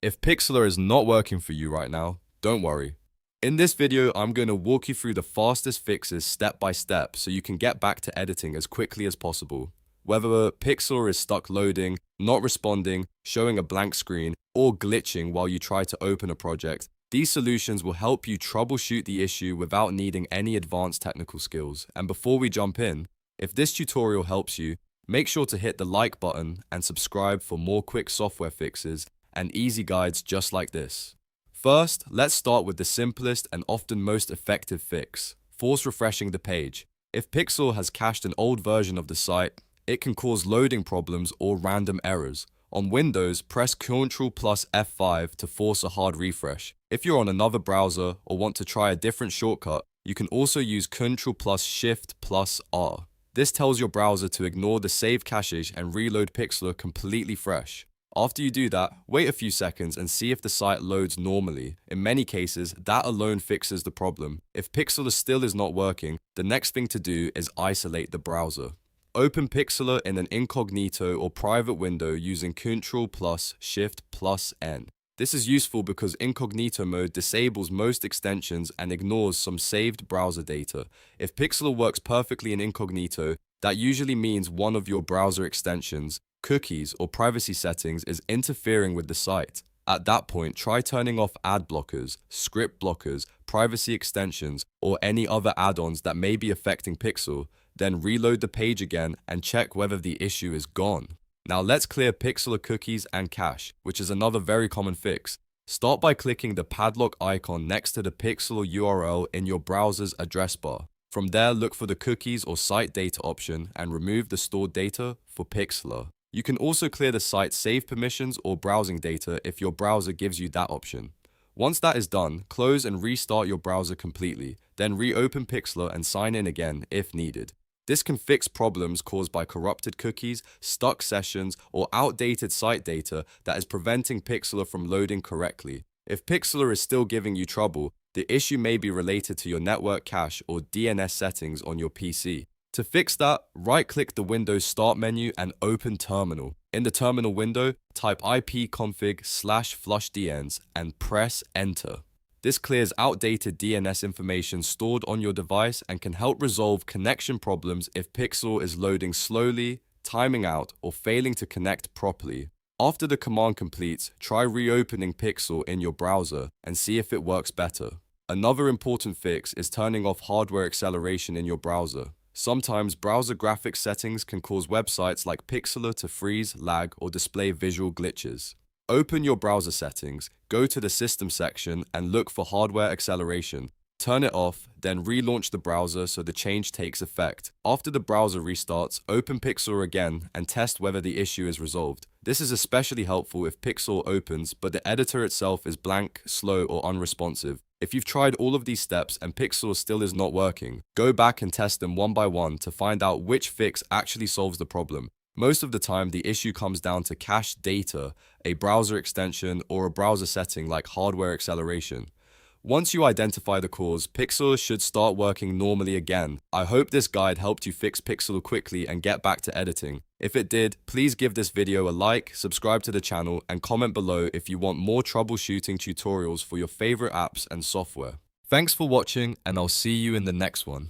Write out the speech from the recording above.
If Pixlr is not working for you right now, don't worry. In this video, I'm going to walk you through the fastest fixes step by step so you can get back to editing as quickly as possible. Whether Pixlr is stuck loading, not responding, showing a blank screen, or glitching while you try to open a project, these solutions will help you troubleshoot the issue without needing any advanced technical skills. And before we jump in, if this tutorial helps you, make sure to hit the like button and subscribe for more quick software fixes and easy guides just like this. First, let's start with the simplest and often most effective fix: force refreshing the page. If Pixlr has cached an old version of the site, it can cause loading problems or random errors. On Windows, press Ctrl plus F5 to force a hard refresh. If you're on another browser or want to try a different shortcut, you can also use Ctrl plus Shift plus R. This tells your browser to ignore the saved caches and reload Pixlr completely fresh. After you do that, wait a few seconds and see if the site loads normally. In many cases, that alone fixes the problem. If Pixlr still is not working, the next thing to do is isolate the browser. Open Pixlr in an incognito or private window using Ctrl plus Shift plus N. This is useful because incognito mode disables most extensions and ignores some saved browser data. If Pixlr works perfectly in incognito, that usually means one of your browser extensions, cookies, or privacy settings is interfering with the site. At that point, try turning off ad blockers, script blockers, privacy extensions, or any other add-ons that may be affecting Pixlr. Then reload the page again and check whether the issue is gone. Now let's clear Pixlr cookies and cache, which is another very common fix. Start by clicking the padlock icon next to the Pixlr URL in your browser's address bar. From there, look for the cookies or site data option and remove the stored data for Pixlr. You can also clear the site's save permissions or browsing data if your browser gives you that option. Once that is done, close and restart your browser completely, then reopen Pixlr and sign in again if needed. This can fix problems caused by corrupted cookies, stuck sessions, or outdated site data that is preventing Pixlr from loading correctly. If Pixlr is still giving you trouble, the issue may be related to your network cache or DNS settings on your PC. To fix that, right-click the Windows Start menu and open Terminal. In the Terminal window, type ipconfig/flushdns and press Enter. This clears outdated DNS information stored on your device and can help resolve connection problems if Pixlr is loading slowly, timing out, or failing to connect properly. After the command completes, try reopening Pixlr in your browser and see if it works better. Another important fix is turning off hardware acceleration in your browser. Sometimes browser graphics settings can cause websites like Pixlr to freeze, lag, or display visual glitches. Open your browser settings, go to the System section, and look for hardware acceleration. Turn it off, then relaunch the browser so the change takes effect. After the browser restarts, open Pixlr again and test whether the issue is resolved. This is especially helpful if Pixlr opens, but the editor itself is blank, slow, or unresponsive. If you've tried all of these steps and Pixlr still is not working, go back and test them one by one to find out which fix actually solves the problem. Most of the time, the issue comes down to cached data, a browser extension, or a browser setting like hardware acceleration. Once you identify the cause, Pixlr should start working normally again. I hope this guide helped you fix Pixlr quickly and get back to editing. If it did, please give this video a like, subscribe to the channel, and comment below if you want more troubleshooting tutorials for your favorite apps and software. Thanks for watching, and I'll see you in the next one.